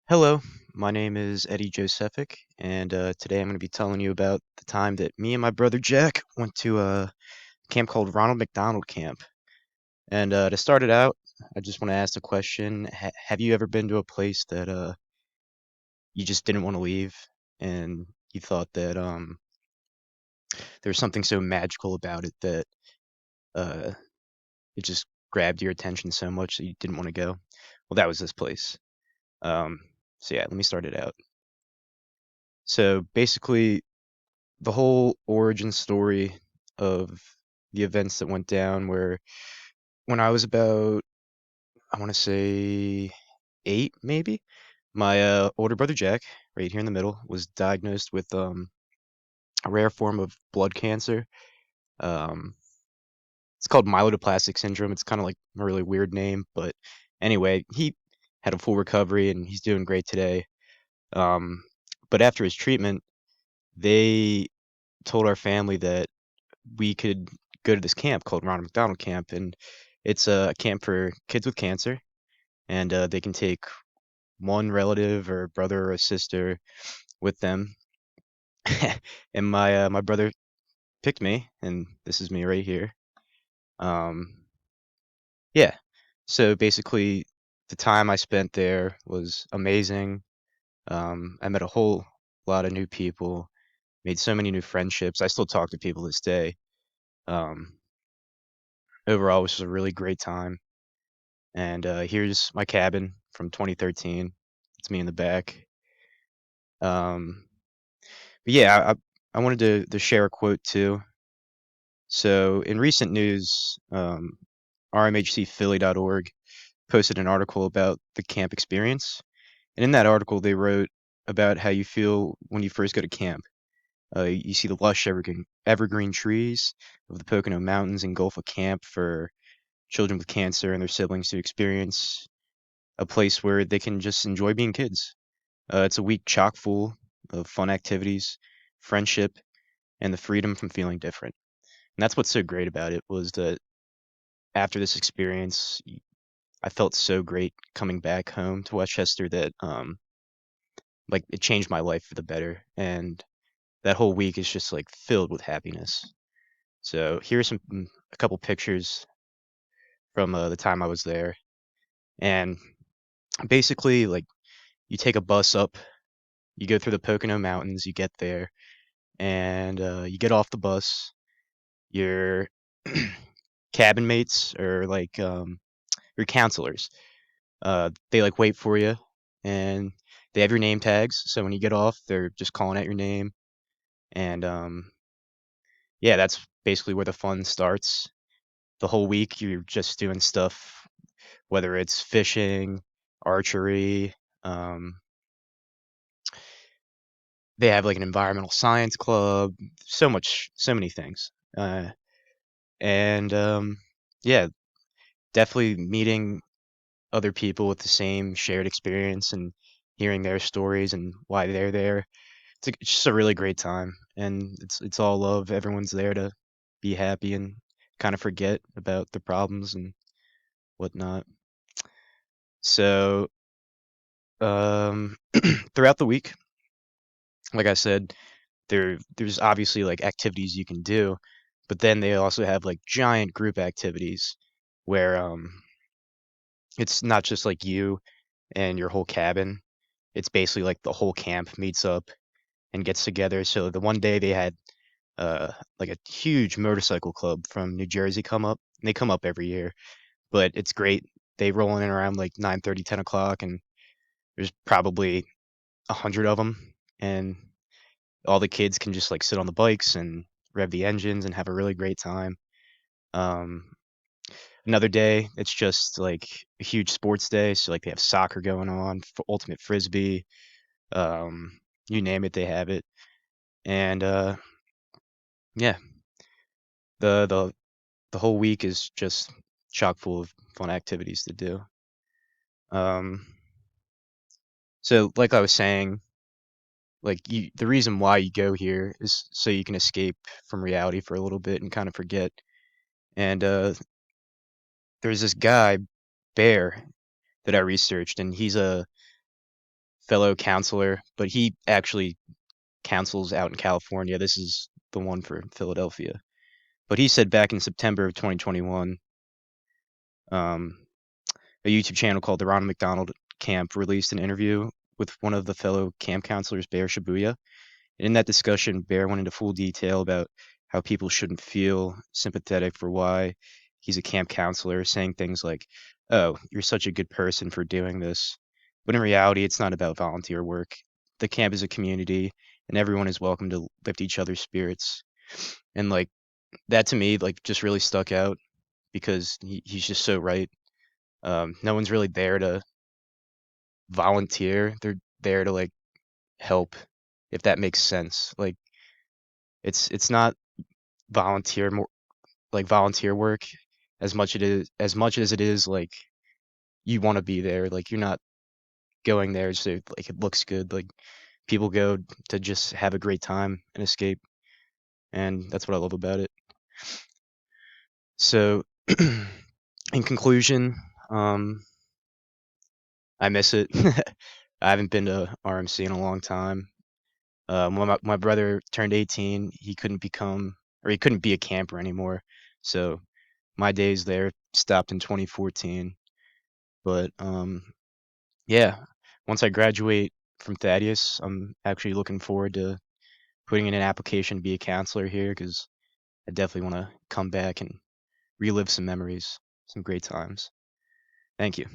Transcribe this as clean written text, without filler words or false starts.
Hello, my name is Eddie Josephic, and today I'm going to be telling you about the time that me and my brother Jack went to a camp called Ronald McDonald Camp. And to start it out, I just want to ask the question: have you ever been to a place that you just didn't want to leave, and you thought that there was something so magical about it that uh, it just grabbed your attention so much that you didn't want to go? Well, that was this place. Um, so yeah, let me start it out. So basically, the whole origin story of the events that went down where when I was about, I want to say 8 maybe, my older brother Jack, right here in the middle, was diagnosed with a rare form of blood cancer. Um, it's called myelodysplastic syndrome. It's kind of like a really weird name, but anyway, he had a full recovery and he's doing great today. Um, but after his treatment, they told our family that we could go to this camp called Ronald McDonald Camp, and it's a camp for kids with cancer, and they can take one relative or brother or a sister with them. And my brother picked me, and this is me right here. Um, yeah. So basically, the time I spent there was amazing. I met a whole lot of new people, made so many new friendships. I still talk to people this day. Um, Overall, it was just a really great time. And here's my cabin from 2013. It's me in the back. Um, but yeah, I wanted to share a quote too. So in recent news, rmhcphilly.org posted an article about the camp experience. And in that article, they wrote about how you feel when you first go to camp. You see the lush evergreen trees of the Pocono Mountains engulf a camp for children with cancer and their siblings to experience a place where they can just enjoy being kids. It's a week chock full of fun activities, friendship, and the freedom from feeling different. And that's what's so great about it was that after this experience, I felt so great coming back home to Westchester that like it changed my life for the better. And that whole week is just like filled with happiness. So here's a couple pictures from the time I was there. And basically, like you take a bus up, you go through the Pocono Mountains, you get there, and you get off the bus. Your cabin mates or like your counselors, they like wait for you, and they have your name tags. So when you get off, they're just calling out your name, and yeah, that's basically where the fun starts. The whole week, you're just doing stuff, whether it's fishing, archery. Um, they have like an environmental science club, so many things. And yeah, definitely meeting other people with the same shared experience and hearing their stories and why they're there. It's just a really great time, and it's all love. Everyone's there to be happy and kind of forget about the problems and whatnot. So throughout the week, like I said, there's obviously like activities you can do, but then they also have like giant group activities where it's not just like you and your whole cabin. It's basically like the whole camp meets up and gets together. So the one day they had like a huge motorcycle club from New Jersey come up. And they come up every year, but it's great. They roll in around like 9:30, 10 o'clock, and there's probably 100 of them, and all the kids can just like sit on the bikes and rev the engines and have a really great time. Um, Another day, it's just like a huge sports day. So like they have soccer going on, ultimate frisbee, um, you name it, they have it. And yeah, the the the whole week is just chock full of fun activities to do. Um, so like I was saying, like the reason why you go here is so you can escape from reality for a little bit and kind of forget. And there's this guy, Bear, that I researched, and he's a fellow counselor, but he actually counsels out in California. This is the one for Philadelphia. But he said back in September of 2021, um, a YouTube channel called the Ronald McDonald Camp released an interview with one of the fellow camp counselors, Bear Shibuya. And in that discussion, Bear went into full detail about how people shouldn't feel sympathetic for why he's a camp counselor, saying things like, "Oh, you're such a good person for doing this." But in reality, it's not about volunteer work. The camp is a community, and everyone is welcome to lift each other's spirits. And like that to me, like just really stuck out because he's just so right. No one's really there to volunteer. They're there to like help, if that makes sense. Like it's not volunteer more like volunteer work as much as it is like you want to be there. Like you're not going there so like it looks good. Like people go to just have a great time and escape, and that's what I love about it. So in conclusion, I miss it. I haven't been to RMC in a long time. When my brother turned 18, he couldn't be a camper anymore. So my days there stopped in 2014. But yeah, once I graduate from Thaddeus, I'm actually looking forward to putting in an application to be a counselor here because I definitely want to come back and relive some memories, some great times. Thank you.